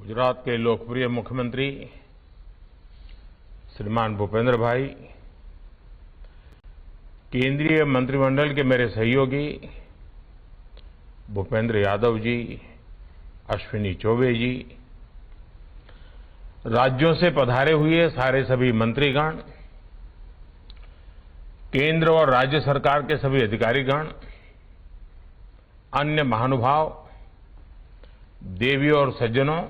गुजरात के लोकप्रिय मुख्यमंत्री श्रीमान भूपेंद्र भाई, केंद्रीय मंत्रिमंडल के मेरे सहयोगी भूपेंद्र यादव जी, अश्विनी चौबे जी, राज्यों से पधारे हुए सारे सभी मंत्रीगण, केंद्र और राज्य सरकार के सभी अधिकारीगण, अन्य महानुभाव, देवियों और सज्जनों,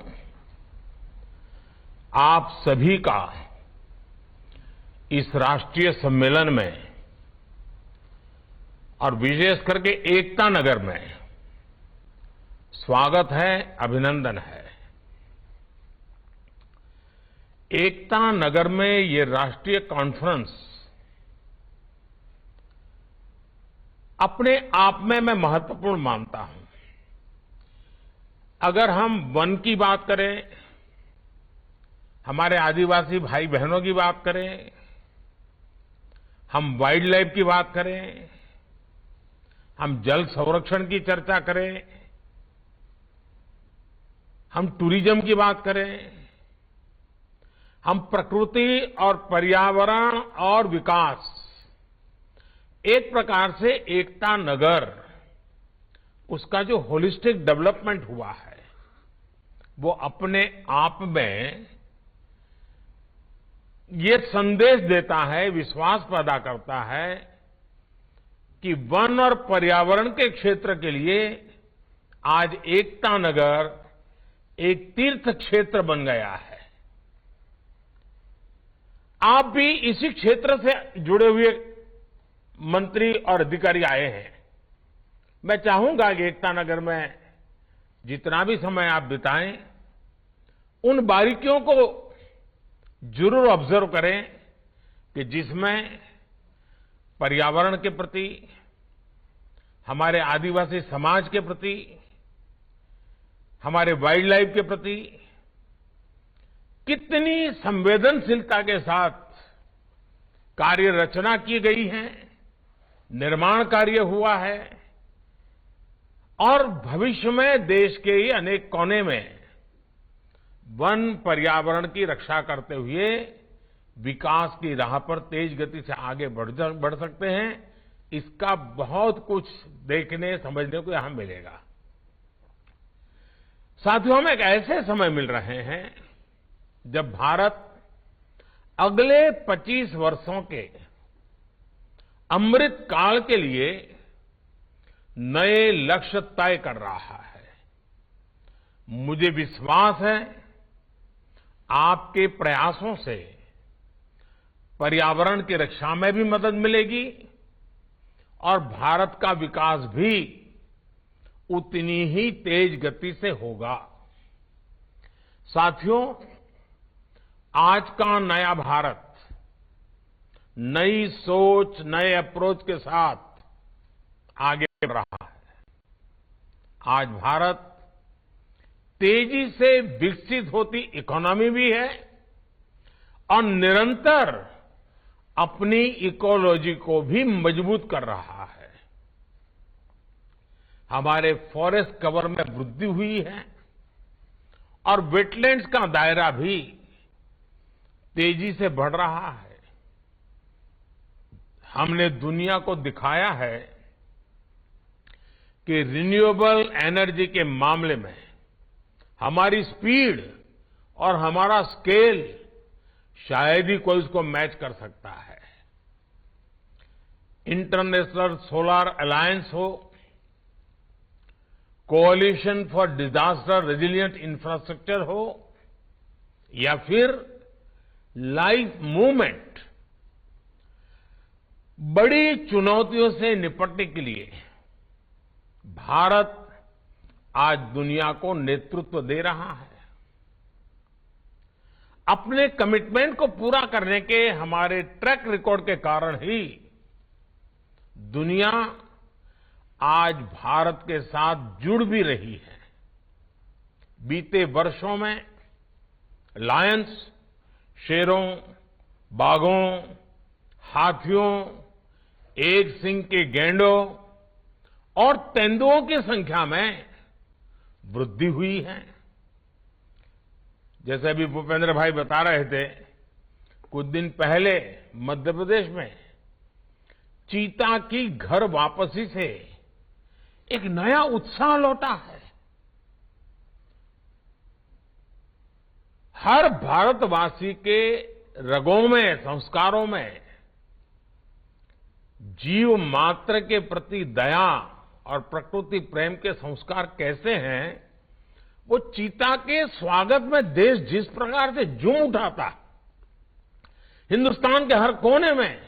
आप सभी का इस राष्ट्रीय सम्मेलन में और विशेष करके एकता नगर में स्वागत है, अभिनंदन है। एकता नगर में ये राष्ट्रीय कॉन्फ्रेंस अपने आप में मैं महत्वपूर्ण मानता हूं। अगर हम वन की बात करें, हमारे आदिवासी भाई बहनों की बात करें, हम वाइल्ड लाइफ की बात करें, हम जल संरक्षण की चर्चा करें, हम टूरिज्म की बात करें, हम प्रकृति और पर्यावरण और विकास, एक प्रकार से एकता नगर, उसका जो होलिस्टिक डेवलपमेंट हुआ है, वो अपने आप में ये संदेश देता है, विश्वास पैदा करता है कि वन और पर्यावरण के क्षेत्र के लिए आज एकता नगर एक तीर्थ क्षेत्र बन गया है। आप भी इसी क्षेत्र से जुड़े हुए मंत्री और अधिकारी आए हैं। मैं चाहूंगा कि एकता नगर में जितना भी समय आप बिताएं, उन बारीकियों को जरूर ऑब्जर्व करें कि जिसमें पर्यावरण के प्रति, हमारे आदिवासी समाज के प्रति, हमारे वाइल्ड लाइफ के प्रति कितनी संवेदनशीलता के साथ कार्य रचना की गई है, निर्माण कार्य हुआ है और भविष्य में देश के ही अनेक कोने में वन पर्यावरण की रक्षा करते हुए विकास की राह पर तेज गति से आगे बढ़ सकते हैं। इसका बहुत कुछ देखने समझने को यहां मिलेगा। साथियों, हम एक ऐसे समय मिल रहे हैं जब भारत अगले 25 वर्षों के अमृत काल के लिए नए लक्ष्य तय कर रहा है। मुझे विश्वास है आपके प्रयासों से पर्यावरण की रक्षा में भी मदद मिलेगी और भारत का विकास भी उतनी ही तेज गति से होगा। साथियों, आज का नया भारत नई सोच, नए अप्रोच के साथ आगे बढ़ रहा है। आज भारत तेजी से विकसित होती इकोनॉमी भी है और निरंतर अपनी इकोलॉजी को भी मजबूत कर रहा है। हमारे फॉरेस्ट कवर में वृद्धि हुई है और वेटलैंड्स का दायरा भी तेजी से बढ़ रहा है। हमने दुनिया को दिखाया है कि रिन्यूएबल एनर्जी के मामले में हमारी स्पीड और हमारा स्केल शायद ही कोई उसको मैच कर सकता है। इंटरनेशनल सोलर अलायंस हो, कोalition फॉर डिजास्टर रेजिलिएंट इंफ्रास्ट्रक्चर हो या फिर लाइफ मूवमेंट, बड़ी चुनौतियों से निपटने के लिए भारत आज दुनिया को नेतृत्व दे रहा है। अपने कमिटमेंट को पूरा करने के हमारे ट्रैक रिकॉर्ड के कारण ही दुनिया आज भारत के साथ जुड़ भी रही है। बीते वर्षों में लायंस, शेरों, बाघों, हाथियों, एक सींग के गैंडों और तेंदुओं की संख्या में वृद्धि हुई है। जैसे अभी भूपेंद्र भाई बता रहे थे, कुछ दिन पहले मध्य प्रदेश में चीता की घर वापसी से एक नया उत्साह लौटा है। हर भारतवासी के रगों में, संस्कारों में जीव मात्र के प्रति दया और प्रकृति प्रेम के संस्कार कैसे हैं, वो चीता के स्वागत में देश जिस प्रकार से झूम उठा था, हिंदुस्तान के हर कोने में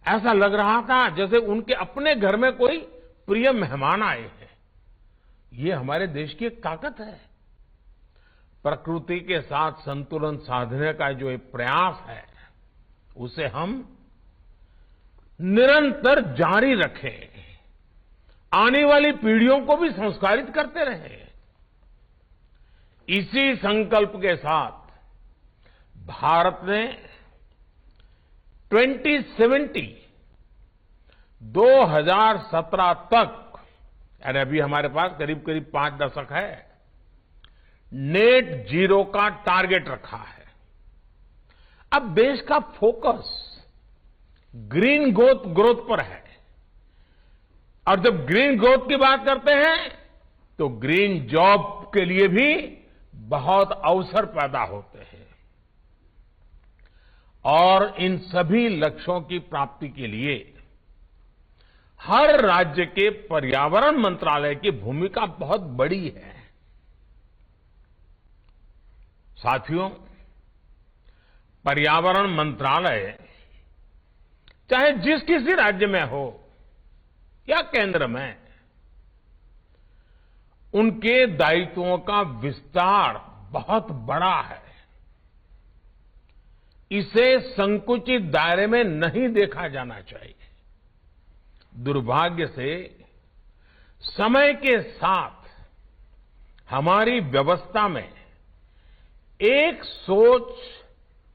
ऐसा लग रहा था जैसे उनके अपने घर में कोई प्रिय मेहमान आए हैं। ये हमारे देश की एक ताकत है। प्रकृति के साथ संतुलन साधने का जो एक प्रयास है, उसे हम निरंतर जारी रखें, आने वाली पीढ़ियों को भी संस्कारित करते रहें। इसी संकल्प के साथ भारत ने 2017 तक, यानी अभी हमारे पास करीब करीब 5 दशक है, नेट जीरो का टारगेट रखा है। अब देश का फोकस ग्रीन ग्रोथ पर है, और जब ग्रीन ग्रोथ की बात करते हैं तो ग्रीन जॉब के लिए भी बहुत अवसर पैदा होते हैं। और इन सभी लक्ष्यों की प्राप्ति के लिए हर राज्य के पर्यावरण मंत्रालय की भूमिका बहुत बड़ी है। साथियों, पर्यावरण मंत्रालय चाहे जिस किसी राज्य में हो या केंद्र में, उनके दायित्वों का विस्तार बहुत बड़ा है। इसे संकुचित दायरे में नहीं देखा जाना चाहिए। दुर्भाग्य से समय के साथ हमारी व्यवस्था में एक सोच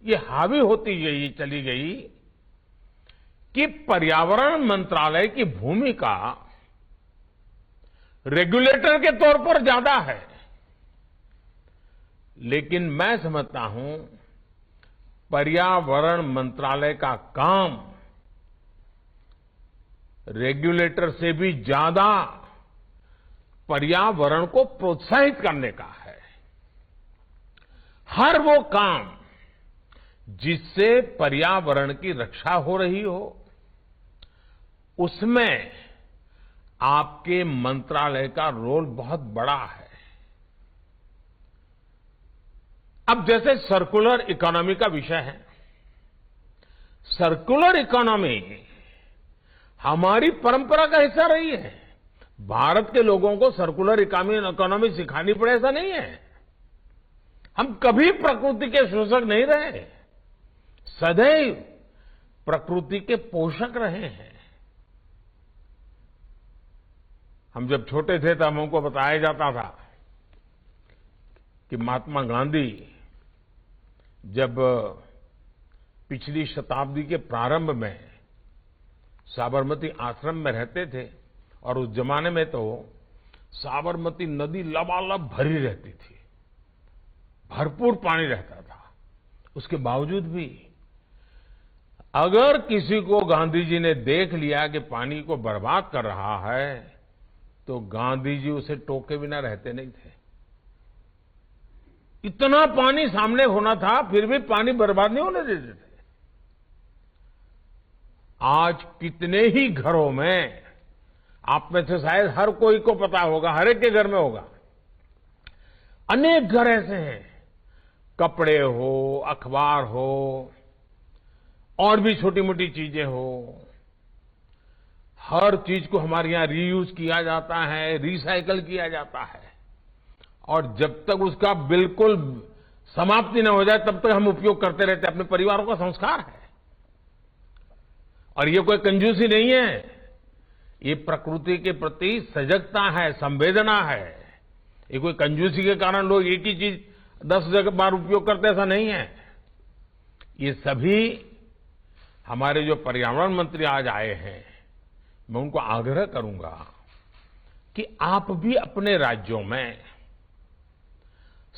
ये हावी होती चली गई कि पर्यावरण मंत्रालय की भूमिका रेगुलेटर के तौर पर ज्यादा है। लेकिन मैं समझता हूं, पर्यावरण मंत्रालय का काम रेगुलेटर से भी ज्यादा पर्यावरण को प्रोत्साहित करने का है। हर वो काम जिससे पर्यावरण की रक्षा हो रही हो, उसमें आपके मंत्रालय का रोल बहुत बड़ा है। अब जैसे सर्कुलर इकोनॉमी का विषय है, सर्कुलर इकोनॉमी हमारी परंपरा का हिस्सा रही है। भारत के लोगों को सर्कुलर इकोनॉमी सिखानी पड़े ऐसा नहीं है। हम कभी प्रकृति के शोषक नहीं रहे, सदैव प्रकृति के पोषक रहे हैं। हम जब छोटे थे तब हमको बताया जाता था कि महात्मा गांधी जब पिछली शताब्दी के प्रारंभ में साबरमती आश्रम में रहते थे, और उस जमाने में तो साबरमती नदी लबालब भरी रहती थी, भरपूर पानी रहता था। उसके बावजूद भी अगर किसी को गांधी जी ने देख लिया कि पानी को बर्बाद कर रहा है, तो गांधी जी उसे टोके बिना रहते नहीं थे। इतना पानी सामने होना था, फिर भी पानी बर्बाद नहीं होने देते थे। आज कितने ही घरों में, आप में से शायद हर कोई को पता होगा, हर एक के घर में होगा, अनेक घर ऐसे हैं, कपड़े हो, अखबार हो, और भी छोटी मोटी चीजें हो, हर चीज को हमारे यहां रीयूज किया जाता है, रिसाइकल किया जाता है, और जब तक उसका बिल्कुल समाप्ति न हो जाए तब तक हम उपयोग करते रहते हैं। अपने परिवारों का संस्कार है, और ये कोई कंजूसी नहीं है, ये प्रकृति के प्रति सजगता है, संवेदना है। ये कोई कंजूसी के कारण लोग एक ही चीज 10 बार उपयोग करते, ऐसा नहीं है। ये सभी हमारे जो पर्यावरण मंत्री आज आए हैं, मैं उनको आग्रह करूंगा कि आप भी अपने राज्यों में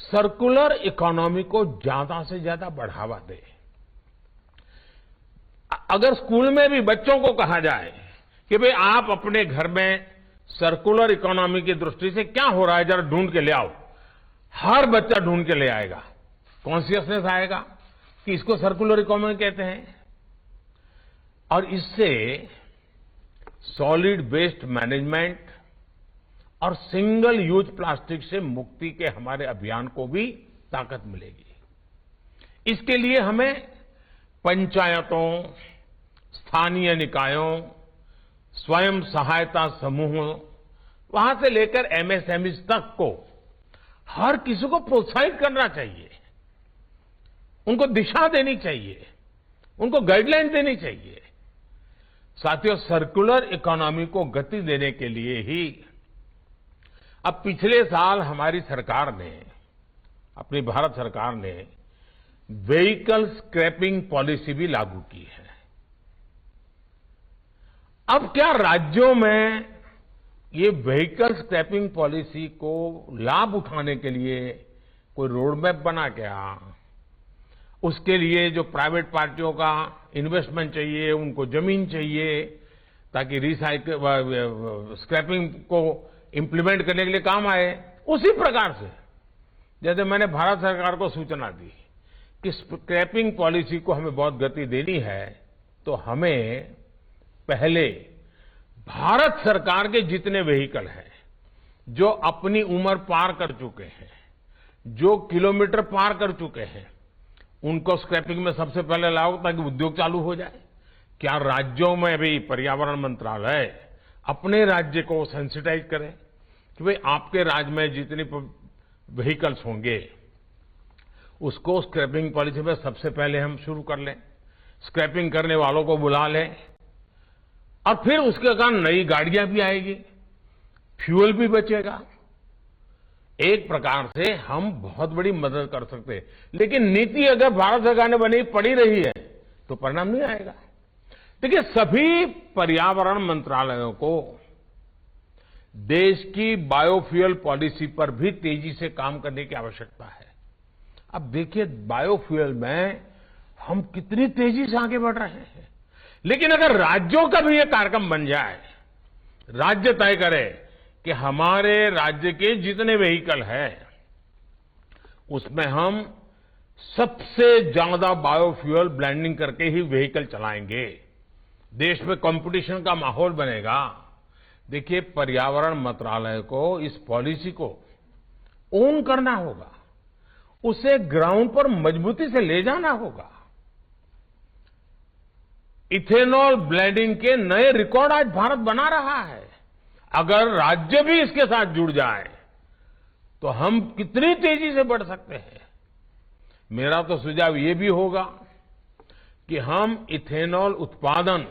सर्कुलर इकोनॉमी को ज्यादा से ज्यादा बढ़ावा दे। अगर स्कूल में भी बच्चों को कहा जाए कि भाई आप अपने घर में सर्कुलर इकोनॉमी की दृष्टि से क्या हो रहा है जरा ढूंढ के ले आओ, हर बच्चा ढूंढ के ले आएगा, कॉन्शियसनेस आएगा कि इसको सर्कुलर इकोनॉमी कहते हैं। और इससे सॉलिड वेस्ट मैनेजमेंट और सिंगल यूज प्लास्टिक से मुक्ति के हमारे अभियान को भी ताकत मिलेगी। इसके लिए हमें पंचायतों, स्थानीय निकायों, स्वयं सहायता समूहों, वहां से लेकर एमएसएमई तक को हर किसी को प्रोत्साहित करना चाहिए, उनको दिशा देनी चाहिए, उनको गाइडलाइन देनी चाहिए। साथियों, सर्कुलर इकोनॉमी को गति देने के लिए ही अब पिछले साल हमारी सरकार ने, अपनी भारत सरकार ने व्हीकल स्क्रैपिंग पॉलिसी भी लागू की है। अब क्या राज्यों में ये व्हीकल स्क्रैपिंग पॉलिसी को लाभ उठाने के लिए कोई रोड मैप बना क्या? उसके लिए जो प्राइवेट पार्टियों का इन्वेस्टमेंट चाहिए, उनको जमीन चाहिए ताकि रिसाइकिल स्क्रैपिंग को इंप्लीमेंट करने के लिए काम आए। उसी प्रकार से जैसे मैंने भारत सरकार को सूचना दी कि स्क्रैपिंग पॉलिसी को हमें बहुत गति देनी है, तो हमें पहले भारत सरकार के जितने व्हीकल हैं जो अपनी उम्र पार कर चुके हैं, जो किलोमीटर पार कर चुके हैं, उनको स्क्रैपिंग में सबसे पहले लाओ ताकि उद्योग चालू हो जाए। क्या राज्यों में भी पर्यावरण मंत्रालय अपने राज्य को सेंसिटाइज करे कि भाई आपके राज्य में जितनी व्हीकल्स होंगे उसको स्क्रैपिंग पॉलिसी में सबसे पहले हम शुरू कर लें, स्क्रैपिंग करने वालों को बुला लें, और फिर उसके कारण नई गाड़ियां भी आएगी, फ्यूल भी बचेगा। एक प्रकार से हम बहुत बड़ी मदद कर सकते हैं। लेकिन नीति अगर भारत सरकार ने बनी पड़ी रही है तो परिणाम नहीं आएगा। देखिए, सभी पर्यावरण मंत्रालयों को देश की बायोफ्यूल पॉलिसी पर भी तेजी से काम करने की आवश्यकता है। अब देखिए, बायोफ्यूल में हम कितनी तेजी से आगे बढ़ रहे हैं, लेकिन अगर राज्यों का भी ये कार्यक्रम बन जाए, राज्य तय करे कि हमारे राज्य के जितने व्हीकल हैं उसमें हम सबसे ज्यादा बायोफ्यूल ब्लेंडिंग करके ही व्हीकल चलाएंगे, देश में कंपटीशन का माहौल बनेगा। देखिए, पर्यावरण मंत्रालय को इस पॉलिसी को ओन करना होगा, उसे ग्राउंड पर मजबूती से ले जाना होगा। इथेनॉल ब्लेंडिंग के नए रिकॉर्ड आज भारत बना रहा है। अगर राज्य भी इसके साथ जुड़ जाए तो हम कितनी तेजी से बढ़ सकते हैं। मेरा तो सुझाव ये भी होगा कि हम इथेनॉल उत्पादन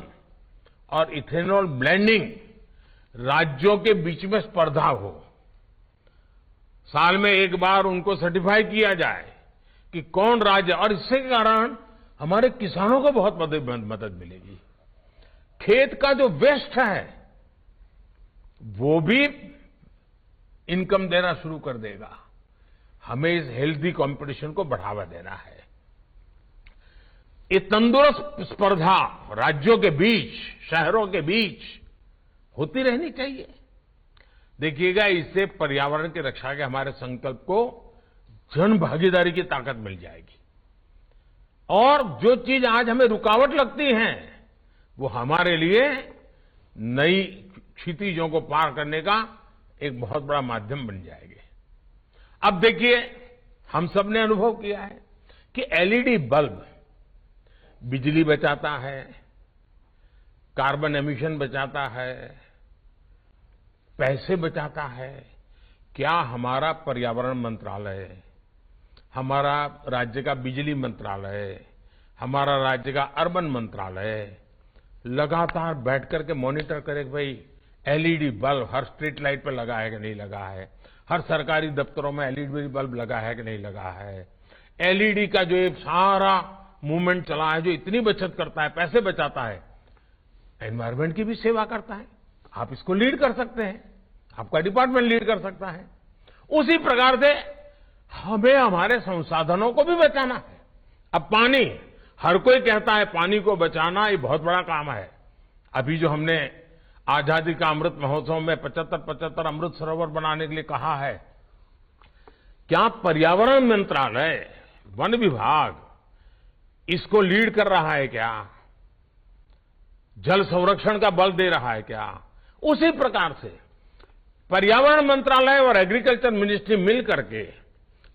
और इथेनॉल ब्लेंडिंग राज्यों के बीच में स्पर्धा हो, साल में एक बार उनको सर्टिफाई किया जाए कि कौन राज्य, और इससे कारण हमारे किसानों को बहुत मदद मिलेगी। खेत का जो वेस्ट है वो भी इनकम देना शुरू कर देगा। हमें इस हेल्दी कंपटीशन को बढ़ावा देना है। ये तंदुरुस्त स्पर्धा राज्यों के बीच, शहरों के बीच होती रहनी चाहिए। देखिएगा, इससे पर्यावरण की रक्षा के हमारे संकल्प को जन भागीदारी की ताकत मिल जाएगी, और जो चीज आज हमें रुकावट लगती है वो हमारे लिए नई क्षितिजों को पार करने का एक बहुत बड़ा माध्यम बन जाएंगे। अब देखिए, हम सब ने अनुभव किया है कि एलईडी बल्ब बिजली बचाता है, कार्बन एमिशन बचाता है, पैसे बचाता है। क्या हमारा पर्यावरण मंत्रालय, हमारा राज्य का बिजली मंत्रालय, हमारा राज्य का अर्बन मंत्रालय लगातार बैठ करके मॉनिटर करे कि भाई एलईडी बल्ब हर स्ट्रीट लाइट पर लगा है कि नहीं लगा है, हर सरकारी दफ्तरों में एलईडी बल्ब लगा है कि नहीं लगा है, एलईडी का जो एक सारा मूवमेंट चला है जो इतनी बचत करता है, पैसे बचाता है, एनवायरमेंट की भी सेवा करता है। आप इसको लीड कर सकते हैं, आपका डिपार्टमेंट लीड कर सकता है। उसी प्रकार से हमें हमारे संसाधनों को भी बचाना है। अब पानी, हर कोई कहता है पानी को बचाना ये बहुत बड़ा काम है। अभी जो हमने आजादी का अमृत महोत्सव में 75 अमृत सरोवर बनाने के लिए कहा है, क्या पर्यावरण मंत्रालय, वन विभाग इसको लीड कर रहा है क्या? जल संरक्षण का बल दे रहा है क्या? उसी प्रकार से पर्यावरण मंत्रालय और एग्रीकल्चर मिनिस्ट्री मिल करके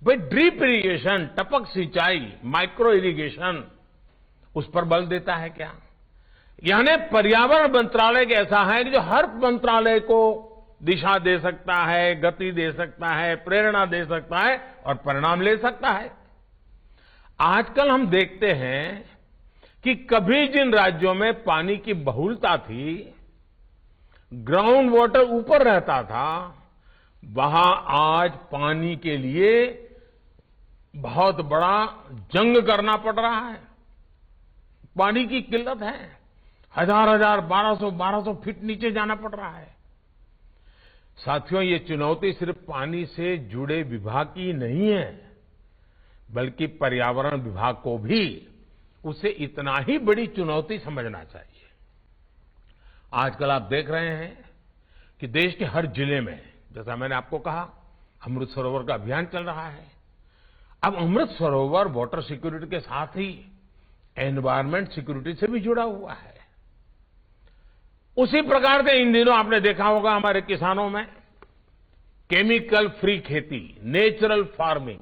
भाई ड्रिप इरिगेशन, टपक सिंचाई, माइक्रो इरिगेशन, उस पर बल देता है क्या? यानी पर्यावरण मंत्रालय के ऐसा है कि जो हर मंत्रालय को दिशा दे सकता है, गति दे सकता है, प्रेरणा दे सकता है और परिणाम ले सकता है। आजकल हम देखते हैं कि कभी जिन राज्यों में पानी की बहुलता थी, ग्राउंड वाटर ऊपर रहता था, वहां आज पानी के लिए बहुत बड़ा जंग करना पड़ रहा है। पानी की किल्लत है, हजार 1200 फीट नीचे जाना पड़ रहा है। साथियों, ये चुनौती सिर्फ पानी से जुड़े विभाग की नहीं है, बल्कि पर्यावरण विभाग को भी उसे इतना ही बड़ी चुनौती समझना चाहिए। आजकल आप देख रहे हैं कि देश के हर जिले में, जैसा मैंने आपको कहा, अमृत सरोवर का अभियान चल रहा है। अब अमृत सरोवर वाटर सिक्योरिटी के साथ ही एनवायरमेंट सिक्योरिटी से भी जुड़ा हुआ है। उसी प्रकार से इन दिनों आपने देखा होगा हमारे किसानों में केमिकल फ्री खेती, नेचुरल फार्मिंग।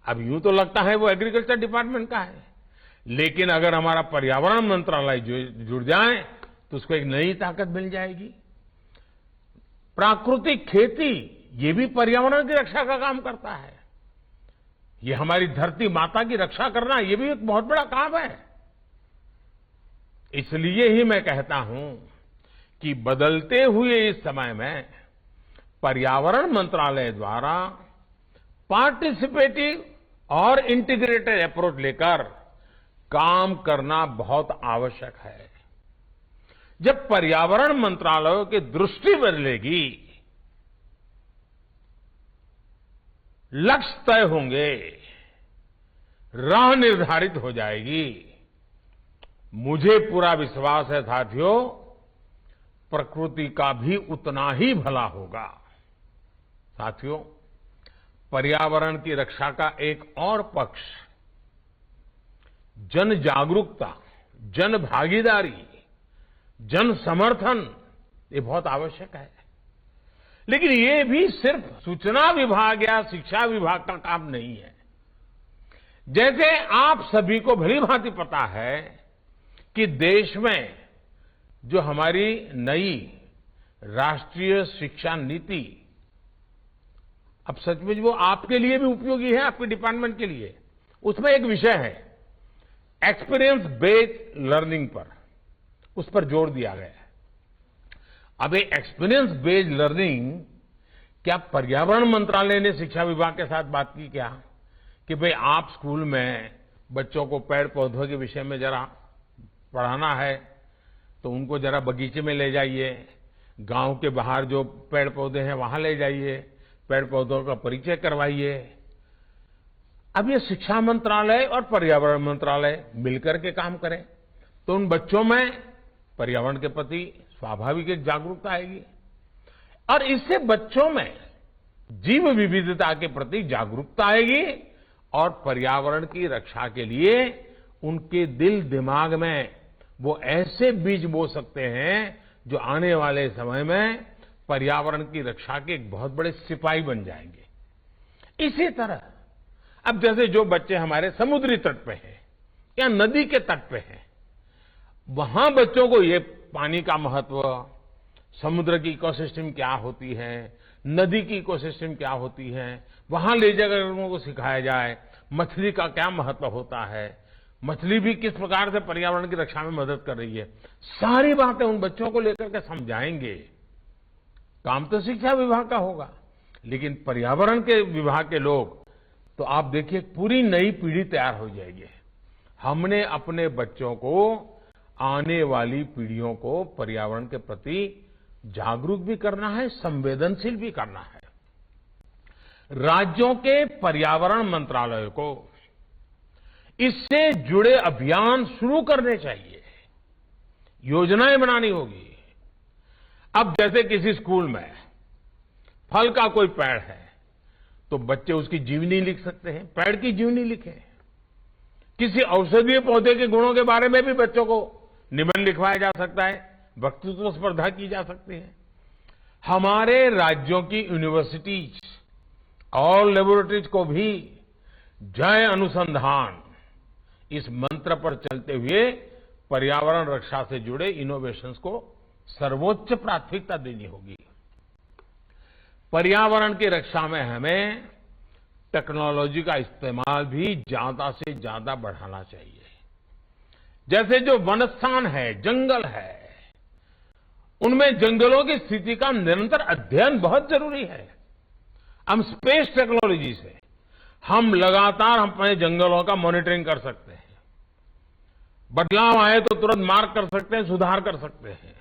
अब यूं तो लगता है वो एग्रीकल्चर डिपार्टमेंट का है, लेकिन अगर हमारा पर्यावरण मंत्रालय जुड़ जाए तो उसको एक नई ताकत मिल जाएगी। प्राकृतिक खेती, ये भी पर्यावरण की रक्षा का काम करता है। ये हमारी धरती माता की रक्षा करना, ये भी एक बहुत बड़ा काम है। इसलिए ही मैं कहता हूं कि बदलते हुए इस समय में पर्यावरण मंत्रालय द्वारा पार्टिसिपेटिव और इंटीग्रेटेड अप्रोच लेकर काम करना बहुत आवश्यक है। जब पर्यावरण मंत्रालयों की दृष्टि बदलेगी, लक्ष्य तय होंगे, राह निर्धारित हो जाएगी, मुझे पूरा विश्वास है साथियों, प्रकृति का भी उतना ही भला होगा। साथियों, पर्यावरण की रक्षा का एक और पक्ष जन जागरूकता, जन भागीदारी, जन समर्थन, ये बहुत आवश्यक है। लेकिन ये भी सिर्फ सूचना विभाग या शिक्षा विभाग का काम नहीं है। जैसे आप सभी को भली भांति पता है कि देश में जो हमारी नई राष्ट्रीय शिक्षा नीति, अब सचमुच वो आपके लिए भी उपयोगी है, आपके डिपार्टमेंट के लिए। उसमें एक विषय है एक्सपीरियंस बेस्ड लर्निंग पर, उस पर जोर दिया गया है। अब ये एक्सपीरियंस बेस्ड लर्निंग, क्या पर्यावरण मंत्रालय ने शिक्षा विभाग के साथ बात की क्या कि भाई आप स्कूल में बच्चों को पेड़ पौधों के विषय में जरा पढ़ाना है तो उनको जरा बगीचे में ले जाइए, गांव के बाहर जो पेड़ पौधे हैं वहां ले जाइए, पेड़ पौधों का परिचय करवाइए। अब ये शिक्षा मंत्रालय और पर्यावरण मंत्रालय मिलकर के काम करें तो उन बच्चों में पर्यावरण के प्रति स्वाभाविक एक जागरूकता आएगी और इससे बच्चों में जीव विविधता के प्रति जागरूकता आएगी और पर्यावरण की रक्षा के लिए उनके दिल दिमाग में वो ऐसे बीज बो सकते हैं जो आने वाले समय में पर्यावरण की रक्षा के एक बहुत बड़े सिपाही बन जाएंगे। इसी तरह अब जैसे जो बच्चे हमारे समुद्री तट पे हैं या नदी के तट पे हैं, वहां बच्चों को ये पानी का महत्व, समुद्र की इकोसिस्टम क्या होती है, नदी की इकोसिस्टम क्या होती है, वहां ले जाकर लोगों को सिखाया जाए, मछली का क्या महत्व होता है, मछली भी किस प्रकार से पर्यावरण की रक्षा में मदद कर रही है, सारी बातें उन बच्चों को लेकर के समझाएंगे। काम तो शिक्षा विभाग का होगा, लेकिन पर्यावरण के विभाग के लोग, तो आप देखिए पूरी नई पीढ़ी तैयार हो जाएगी। हमने अपने बच्चों को, आने वाली पीढ़ियों को पर्यावरण के प्रति जागरूक भी करना है, संवेदनशील भी करना है। राज्यों के पर्यावरण मंत्रालय को इससे जुड़े अभियान शुरू करने चाहिए, योजनाएं बनानी होगी। अब जैसे किसी स्कूल में फल का कोई पेड़ है तो बच्चे उसकी जीवनी लिख सकते हैं, पेड़ की जीवनी लिखें। किसी औषधीय पौधे के गुणों के बारे में भी बच्चों को निबंध लिखवाया जा सकता है, वक्तृत्व स्पर्धा की जा सकती है। हमारे राज्यों की यूनिवर्सिटीज और लेबोरेटरीज को भी जय अनुसंधान इस मंत्र पर चलते हुए पर्यावरण रक्षा से जुड़े इनोवेशंस को सर्वोच्च प्राथमिकता देनी होगी। पर्यावरण की रक्षा में हमें टेक्नोलॉजी का इस्तेमाल भी ज्यादा से ज्यादा बढ़ाना चाहिए। जैसे जो वनस्थान है, जंगल है, उनमें जंगलों की स्थिति का निरंतर अध्ययन बहुत जरूरी है। हम स्पेस टेक्नोलॉजी से हम लगातार अपने जंगलों का मॉनिटरिंग कर सकते हैं, बदलाव आए तो तुरंत मार्क कर सकते हैं, सुधार कर सकते हैं।